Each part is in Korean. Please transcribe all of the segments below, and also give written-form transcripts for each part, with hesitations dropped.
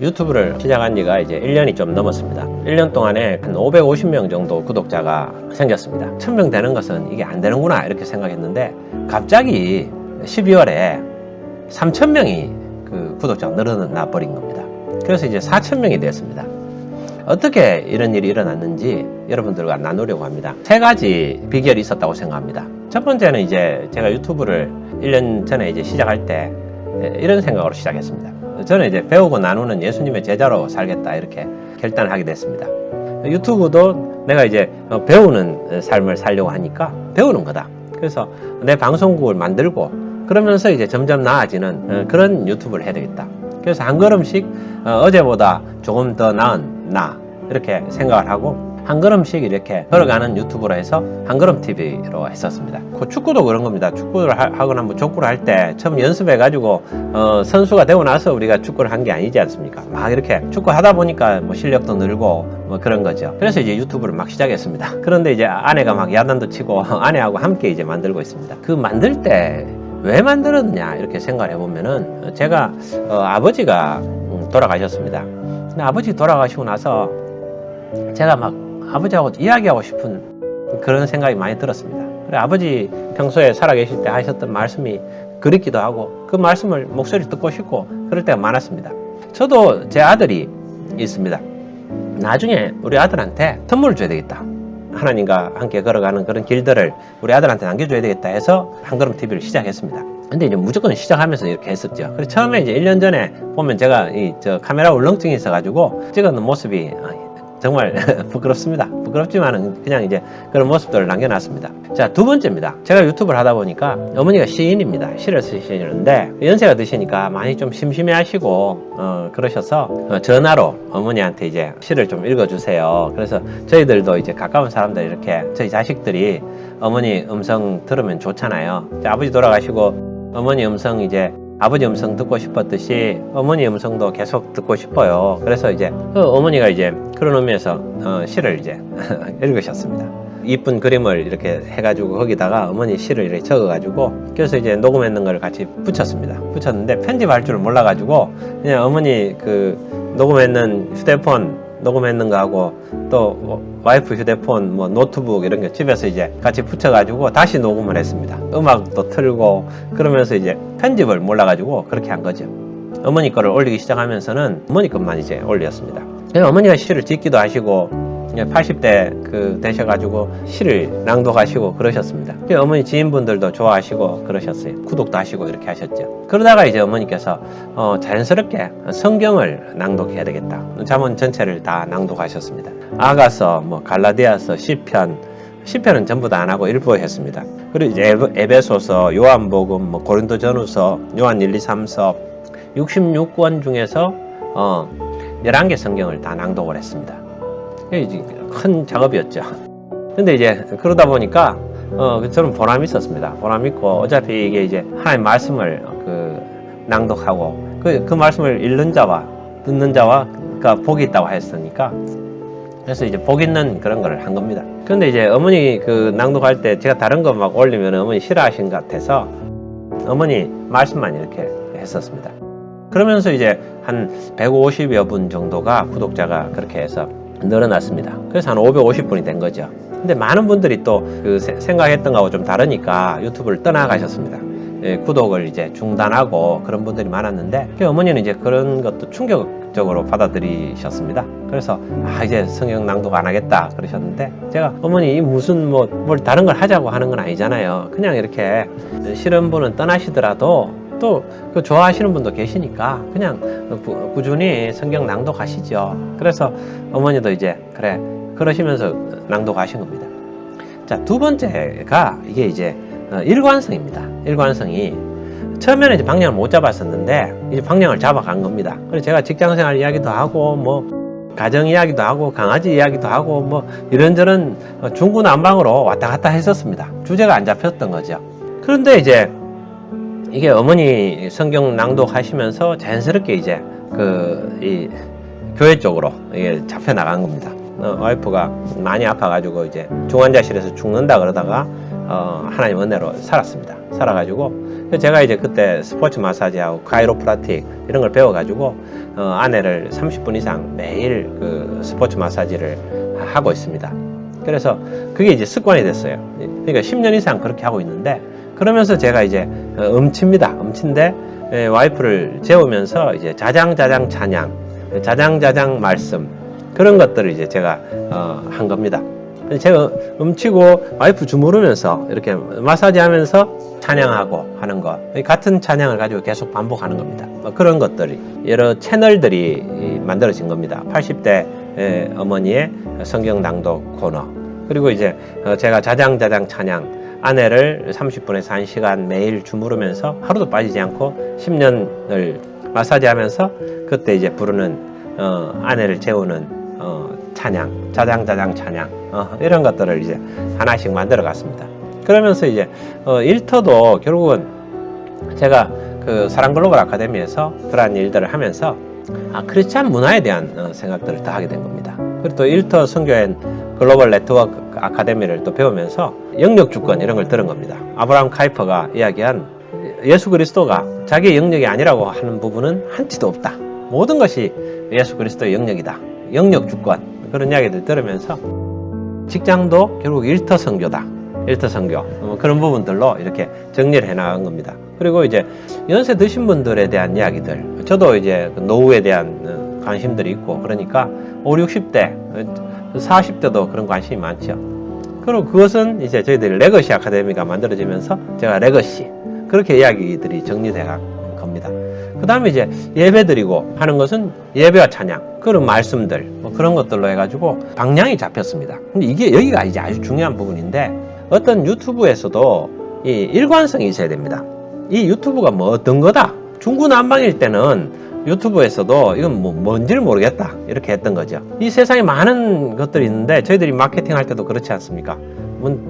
유튜브를 시작한 지가 이제 1년이 좀 넘었습니다. 1년 동안에 한 550명 정도 구독자가 생겼습니다. 1000명 되는 것은 이게 안 되는구나 이렇게 생각했는데 갑자기 12월에 3000명이 그 구독자가 늘어나 버린 겁니다. 그래서 이제 4000명이 됐습니다. 어떻게 이런 일이 일어났는지 여러분들과 나누려고 합니다. 세 가지 비결이 있었다고 생각합니다. 첫 번째는 이제 제가 유튜브를 1년 전에 이제 시작할 때 이런 생각으로 시작했습니다. 저는 이제 배우고 나누는 예수님의 제자로 살겠다 이렇게 결단을 하게 됐습니다. 유튜브도 내가 이제 배우는 삶을 살려고 하니까 배우는 거다. 그래서 내 방송국을 만들고 그러면서 이제 점점 나아지는 그런 유튜브를 해야 되겠다. 그래서 한 걸음씩 어제보다 조금 더 나은 나 이렇게 생각을 하고 한 걸음씩 이렇게 걸어가는 유튜브로 해서 한걸음 TV로 했었습니다. 그 축구도 그런 겁니다. 축구를 하거나 뭐 족구를 할 때 처음 연습해가지고 선수가 되고 나서 우리가 축구를 한 게 아니지 않습니까? 막 이렇게 축구 하다 보니까 뭐 실력도 늘고 뭐 그런 거죠. 그래서 이제 유튜브를 막 시작했습니다. 그런데 이제 아내가 막 야단도 치고 아내하고 함께 이제 만들고 있습니다. 그 만들 때 왜 만들었냐 이렇게 생각을 해보면은 제가 아버지가 돌아가셨습니다. 근데 아버지 돌아가시고 나서 제가 막 아버지하고 이야기하고 싶은 그런 생각이 많이 들었습니다. 그래 아버지 평소에 살아계실 때 하셨던 말씀이 그립기도 하고 그 말씀을 목소리를 듣고 싶고 그럴 때가 많았습니다. 저도 제 아들이 있습니다. 나중에 우리 아들한테 선물을 줘야 되겠다. 하나님과 함께 걸어가는 그런 길들을 우리 아들한테 남겨줘야 되겠다 해서 한걸음 TV를 시작했습니다. 근데 이제 무조건 시작하면서 이렇게 했었죠. 그래서 처음에 이제 1년 전에 보면 제가 카메라 울렁증이 있어가지고 찍었는 모습이 정말 부끄럽습니다. 부끄럽지만은 그냥 이제 그런 모습들을 남겨놨습니다. 자, 두 번째입니다. 제가 유튜브를 하다 보니까 어머니가 시인입니다. 시를 쓰시는데 연세가 드시니까 많이 좀 심심해 하시고 그러셔서 전화로 어머니한테 이제 시를 좀 읽어주세요. 그래서 저희들도 이제 가까운 사람들 이렇게 저희 자식들이 어머니 음성 들으면 좋잖아요. 아버지 돌아가시고 어머니 음성 이제 아버지 음성 듣고 싶었듯이 어머니 음성도 계속 듣고 싶어요. 그래서 이제 어머니가 이제 그런 의미에서 시를 이제 읽으셨습니다. 이쁜 그림을 이렇게 해가지고 거기다가 어머니 시를 이렇게 적어가지고 그래서 이제 녹음했는 걸 같이 붙였습니다. 붙였는데 편집할 줄 몰라가지고 그냥 어머니 그 녹음했는 휴대폰 녹음했는 거하고 또 와이프 휴대폰 뭐 노트북 이런 거 집에서 이제 같이 붙여가지고 다시 녹음을 했습니다. 음악도 틀고 그러면서 이제 편집을 몰라가지고 그렇게 한 거죠. 어머니 거를 올리기 시작하면서는 어머니 것만 이제 올렸습니다. 어머니가 시를 짓기도 하시고 80대 되셔가지고 시를 낭독하시고 그러셨습니다. 어머니 지인분들도 좋아하시고 그러셨어요. 구독도 하시고 이렇게 하셨죠. 그러다가 이제 어머니께서 자연스럽게 성경을 낭독해야 되겠다. 잠언 전체를 다 낭독하셨습니다. 아가서, 뭐 갈라디아서, 시편은 전부 다 안 하고 일부 했습니다. 그리고 이제 에베소서, 요한복음, 뭐 고린도전후서, 요한 1, 2, 3서 66권 중에서 11개 성경을 다 낭독을 했습니다. 큰 작업이었죠. 근데 이제 그러다 보니까 저는 보람이 있었습니다. 보람 있고 어차피 이게 이제 하나님 말씀을 낭독하고 그 말씀을 읽는 자와 듣는 자와 복이 있다고 했으니까 그래서 이제 복 있는 그런 걸 한 겁니다. 근데 이제 어머니 낭독할 때 제가 다른 거 막 올리면 어머니 싫어하신 것 같아서 어머니 말씀만 이렇게 했었습니다. 그러면서 이제 한 150여 분 정도가 구독자가 그렇게 해서 늘어났습니다. 그래서 한 550분이 된 거죠. 근데 많은 분들이 또 생각했던 거하고 좀 다르니까 유튜브를 떠나가셨습니다. 구독을 이제 중단하고 그런 분들이 많았는데 어머니는 이제 그런 것도 충격적으로 받아들이셨습니다. 그래서 이제 성경 낭독 안 하겠다 그러셨는데 제가 어머니 무슨 뭘 다른 걸 하자고 하는 건 아니잖아요. 그냥 이렇게 싫은 분은 떠나시더라도 또 좋아하시는 분도 계시니까 그냥 꾸준히 성경 낭독하시죠. 그래서 어머니도 이제 그래 그러시면서 낭독하신 겁니다. 자, 두 번째가 이게 이제 일관성입니다. 일관성이 처음에는 이제 방향을 못 잡았었는데 이제 방향을 잡아간 겁니다. 그래서 제가 직장생활 이야기도 하고 뭐 가정 이야기도 하고 강아지 이야기도 하고 뭐 이런저런 중구난방으로 왔다 갔다 했었습니다. 주제가 안 잡혔던 거죠. 그런데 이제 이게 어머니 성경 낭독하시면서 자연스럽게 이제 이 교회 쪽으로 이게 잡혀 나간 겁니다. 와이프가 많이 아파가지고 이제 중환자실에서 죽는다 그러다가 하나님 은혜로 살았습니다. 살아가지고 제가 이제 그때 스포츠 마사지하고 카이로프라틱 이런 걸 배워가지고 아내를 30분 이상 매일 그 스포츠 마사지를 하고 있습니다. 그래서 그게 이제 습관이 됐어요. 그러니까 10년 이상 그렇게 하고 있는데, 그러면서 제가 이제 음치입니다. 음치인데 와이프를 재우면서 이제 자장자장 찬양, 자장자장 말씀, 그런 것들을 이제 제가 한 겁니다. 제가 음치고 와이프 주무르면서 이렇게 마사지 하면서 찬양하고 하는 거, 같은 찬양을 가지고 계속 반복하는 겁니다. 그런 것들이 여러 채널들이 만들어진 겁니다. 80대 어머니의 성경 낭독 코너, 그리고 이제 제가 자장자장 찬양, 아내를 30분에서 1시간 매일 주무르면서 하루도 빠지지 않고 10년을 마사지하면서 그때 이제 부르는 아내를 재우는 찬양, 자장자장 찬양, 이런 것들을 이제 하나씩 만들어 갔습니다. 그러면서 이제 일터도 결국은 제가 그 사랑글로벌 아카데미에서 그러한 일들을 하면서 크리스찬 문화에 대한 생각들을 더 하게 된 겁니다. 그리고 또 일터 선교회 글로벌 네트워크 아카데미를 또 배우면서 영역주권 이런 걸 들은 겁니다. 아브라함 카이퍼가 이야기한 예수 그리스도가 자기의 영역이 아니라고 하는 부분은 한치도 없다. 모든 것이 예수 그리스도의 영역이다. 영역주권, 그런 이야기들 들으면서 직장도 결국 일터 선교다. 일터 선교, 그런 부분들로 이렇게 정리를 해 나간 겁니다. 그리고 이제 연세 드신 분들에 대한 이야기들, 저도 이제 노후에 대한 관심들이 있고 그러니까 5, 60대, 40대도 그런 관심이 많죠. 그리고 그것은 이제 저희들 레거시 아카데미가 만들어지면서 제가 레거시, 그렇게 이야기들이 정리돼 간 겁니다. 그 다음에 이제 예배 드리고 하는 것은 예배와 찬양, 그런 말씀들, 그런 것들로 해가지고 방향이 잡혔습니다. 근데 이게 여기가 이제 아주 중요한 부분인데, 어떤 유튜브에서도 이 일관성이 있어야 됩니다. 이 유튜브가 뭐 어떤 거다, 중구난방일 때는 유튜브에서도 이건 뭔지를 모르겠다 이렇게 했던 거죠. 이 세상에 많은 것들이 있는데 저희들이 마케팅 할 때도 그렇지 않습니까?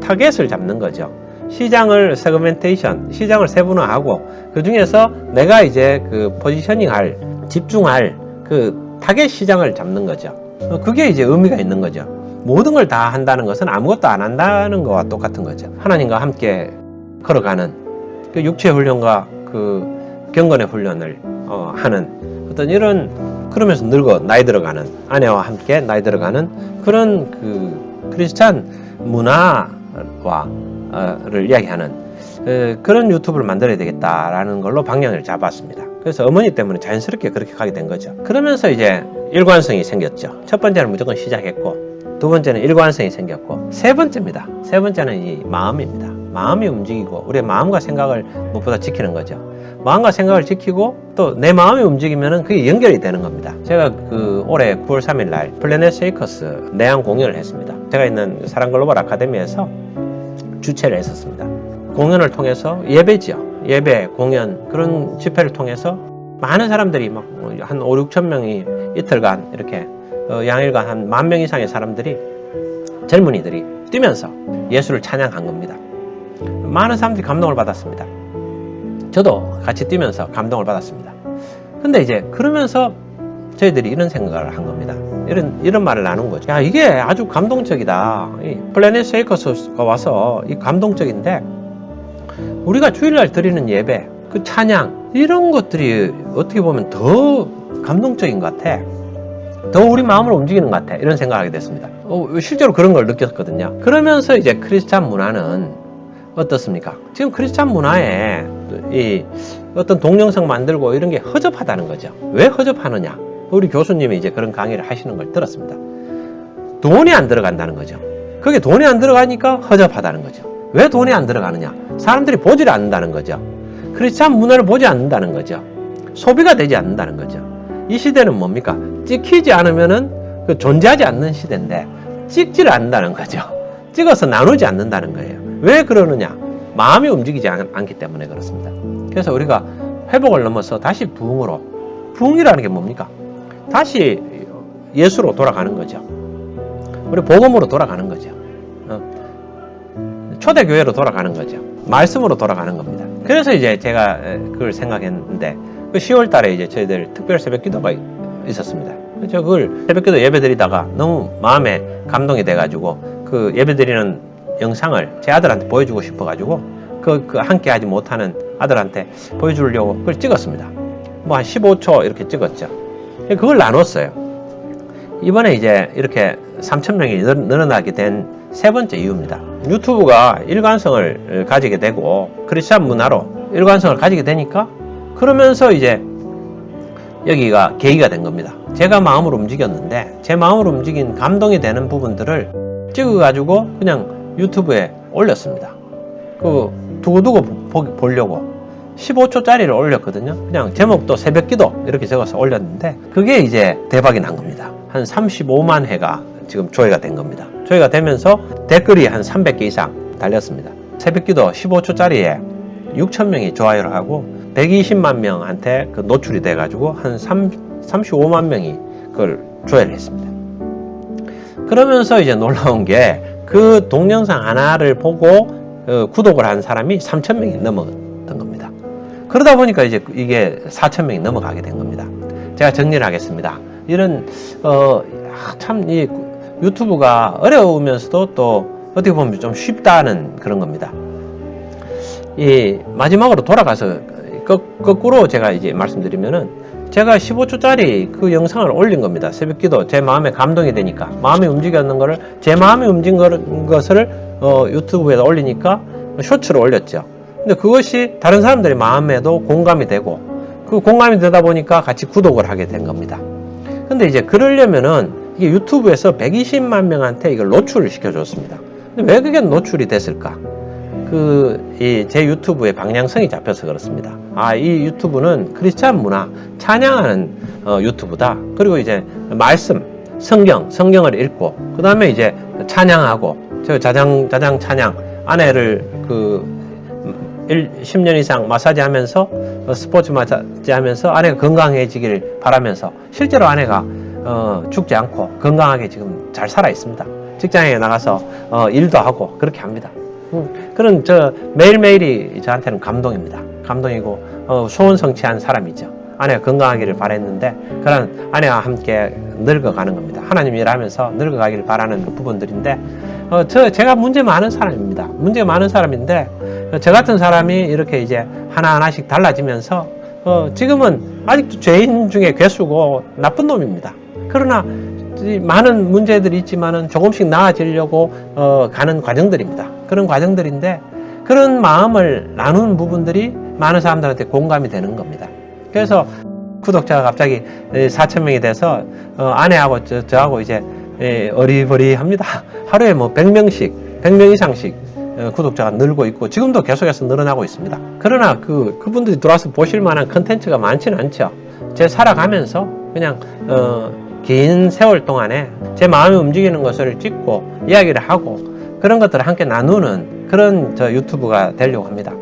타겟을 잡는 거죠. 시장을 세그멘테이션, 시장을 세분화하고 그 중에서 내가 이제 그 포지셔닝할, 집중할 그 타겟 시장을 잡는 거죠. 그게 이제 의미가 있는 거죠. 모든 걸 다 한다는 것은 아무것도 안 한다는 것과 똑같은 거죠. 하나님과 함께 걸어가는 그 육체 훈련과 그 경건의 훈련을 하는 어떤 이런, 그러면서 늙어 나이 들어가는, 아내와 함께 나이 들어가는 그런 그 크리스찬 문화와 를 이야기하는 그런 유튜브를 만들어야 되겠다라는 걸로 방향을 잡았습니다. 그래서 어머니 때문에 자연스럽게 그렇게 가게 된 거죠. 그러면서 이제 일관성이 생겼죠. 첫 번째는 무조건 시작했고, 두 번째는 일관성이 생겼고, 세 번째입니다. 세 번째는 이 마음입니다. 마음이 움직이고 우리의 마음과 생각을 무엇보다 지키는 거죠. 마음과 생각을 지키고 또 내 마음이 움직이면은 그게 연결이 되는 겁니다. 제가 그 올해 9월 3일 날 플래닛 쉐이커스 내한 공연을 했습니다. 제가 있는 사랑글로벌 아카데미에서 주최를 했었습니다. 공연을 통해서 예배죠. 예배, 공연, 그런 집회를 통해서 많은 사람들이 막 한 5, 6천 명이 이틀간 이렇게 양일간 한 10,000명 이상의 사람들이, 젊은이들이 뛰면서 예수를 찬양한 겁니다. 많은 사람들이 감동을 받았습니다. 저도 같이 뛰면서 감동을 받았습니다. 근데 이제 그러면서 저희들이 이런 생각을 한 겁니다. 이런 말을 나눈 거죠. 야, 이게 아주 감동적이다. 이 플래닛 쉐이커스가 와서 이 감동적인데, 우리가 주일날 드리는 예배, 그 찬양, 이런 것들이 어떻게 보면 더 감동적인 것 같아. 더 우리 마음을 움직이는 것 같아. 이런 생각을 하게 됐습니다. 실제로 그런 걸 느꼈거든요. 그러면서 이제 크리스찬 문화는 어떻습니까? 지금 크리스찬 문화에 이 어떤 동영상 만들고 이런 게 허접하다는 거죠. 왜 허접하느냐? 우리 교수님이 이제 그런 강의를 하시는 걸 들었습니다. 돈이 안 들어간다는 거죠. 그게 돈이 안 들어가니까 허접하다는 거죠. 왜 돈이 안 들어가느냐? 사람들이 보질 않는다는 거죠. 크리스찬 문화를 보지 않는다는 거죠. 소비가 되지 않는다는 거죠. 이 시대는 뭡니까? 찍히지 않으면은 그 존재하지 않는 시대인데 찍지를 않는다는 거죠. 찍어서 나누지 않는다는 거예요. 왜 그러느냐? 마음이 움직이지 않기 때문에 그렇습니다. 그래서 우리가 회복을 넘어서 다시 부흥으로, 부흥이라는 게 뭡니까? 다시 예수로 돌아가는 거죠. 우리 복음으로 돌아가는 거죠. 초대교회로 돌아가는 거죠. 말씀으로 돌아가는 겁니다. 그래서 이제 제가 그걸 생각했는데, 그 10월 달에 이제 저희들 특별 새벽 기도가 있었습니다. 저 그걸 새벽 기도 예배 드리다가 너무 마음에 감동이 돼가지고 그 예배 드리는 영상을 제 아들한테 보여주고 싶어가지고 그 함께 하지 못하는 아들한테 보여주려고 그걸 찍었습니다. 뭐 한 15초 이렇게 찍었죠. 그걸 나눴어요. 이번에 이제 이렇게 3,000명이 늘어나게 된 세 번째 이유입니다. 유튜브가 일관성을 가지게 되고 크리스찬 문화로 일관성을 가지게 되니까 그러면서 이제 여기가 계기가 된 겁니다. 제가 마음으로 움직였는데 제 마음으로 움직인 감동이 되는 부분들을 찍어가지고 그냥 유튜브에 올렸습니다. 그 두고두고 보려고 15초짜리를 올렸거든요. 그냥 제목도 새벽기도 이렇게 적어서 올렸는데 그게 이제 대박이 난 겁니다. 한 35만 회가 지금 조회가 된 겁니다. 조회가 되면서 댓글이 한 300개 이상 달렸습니다. 새벽기도 15초짜리에 6,000명이 좋아요를 하고 120만 명한테 그 노출이 돼가지고 한 35만 명이 그걸 조회를 했습니다. 그러면서 이제 놀라운 게 그 동영상 하나를 보고 구독을 한 사람이 3,000명이 넘었던 겁니다. 그러다 보니까 이제 이게 4,000명이 넘어가게 된 겁니다. 제가 정리를 하겠습니다. 이런 참 이 유튜브가 어려우면서도 또 어떻게 보면 좀 쉽다는 그런 겁니다. 이 마지막으로 돌아가서 거꾸로 제가 이제 말씀드리면은 제가 15초짜리 그 영상을 올린 겁니다. 새벽기도 제 마음에 감동이 되니까 마음이 움직였는 거를 제 마음이 움직인 것을 유튜브에다 올리니까 쇼츠로 올렸죠. 근데 그것이 다른 사람들의 마음에도 공감이 되고 그 공감이 되다 보니까 같이 구독을 하게 된 겁니다. 근데 이제 그러려면은 이게 유튜브에서 120만 명한테 이걸 노출을 시켜줬습니다. 근데 왜 그게 노출이 됐을까? 제 유튜브의 방향성이 잡혀서 그렇습니다. 이 유튜브는 크리스찬 문화, 찬양하는 유튜브다. 그리고 이제 말씀, 성경을 읽고, 그 다음에 이제 찬양하고, 저 자장 찬양, 아내를 10년 이상 마사지 하면서, 스포츠 마사지 하면서 아내가 건강해지길 바라면서, 실제로 아내가 죽지 않고 건강하게 지금 잘 살아 있습니다. 직장에 나가서 일도 하고 그렇게 합니다. 그런 매일매일이 저한테는 감동입니다. 감동이고 소원 성취한 사람이죠. 아내가 건강하기를 바랬는데 그런 아내와 함께 늙어가는 겁니다. 하나님 일하면서 늙어가기를 바라는 그 부분들인데 제가 문제 많은 사람입니다. 문제 많은 사람인데 저 같은 사람이 이렇게 이제 하나하나씩 달라지면서 지금은 아직도 죄인 중에 괴수고 나쁜 놈입니다. 그러나 많은 문제들이 있지만은 조금씩 나아지려고 가는 과정들입니다. 그런 과정들인데 그런 마음을 나누는 부분들이 많은 사람들한테 공감이 되는 겁니다. 그래서 구독자가 갑자기 4,000명이 돼서 아내하고 저하고 이제 어리버리합니다. 하루에 뭐 100명 이상씩 구독자가 늘고 있고 지금도 계속해서 늘어나고 있습니다. 그러나 그분들이 들어와서 보실 만한 컨텐츠가 많지는 않죠. 제 살아가면서 그냥 긴 세월 동안에 제 마음이 움직이는 것을 찍고 이야기를 하고 그런 것들을 함께 나누는 그런 유튜브가 되려고 합니다.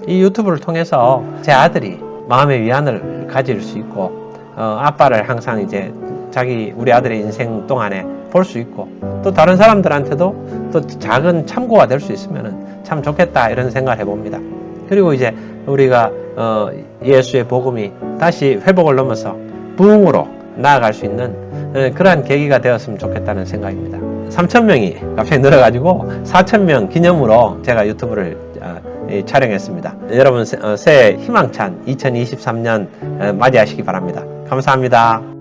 이 유튜브를 통해서 제 아들이 마음의 위안을 가질 수 있고 아빠를 항상 이제 우리 아들의 인생 동안에 볼 수 있고 또 다른 사람들한테도 또 작은 참고가 될 수 있으면 참 좋겠다 이런 생각을 해봅니다. 그리고 이제 우리가 예수의 복음이 다시 회복을 넘어서 부흥으로 나아갈 수 있는 그러한 계기가 되었으면 좋겠다는 생각입니다. 3,000명이 갑자기 늘어가지고 4,000명 기념으로 제가 유튜브를 촬영했습니다. 여러분 새해 희망찬 2023년 맞이하시기 바랍니다. 감사합니다.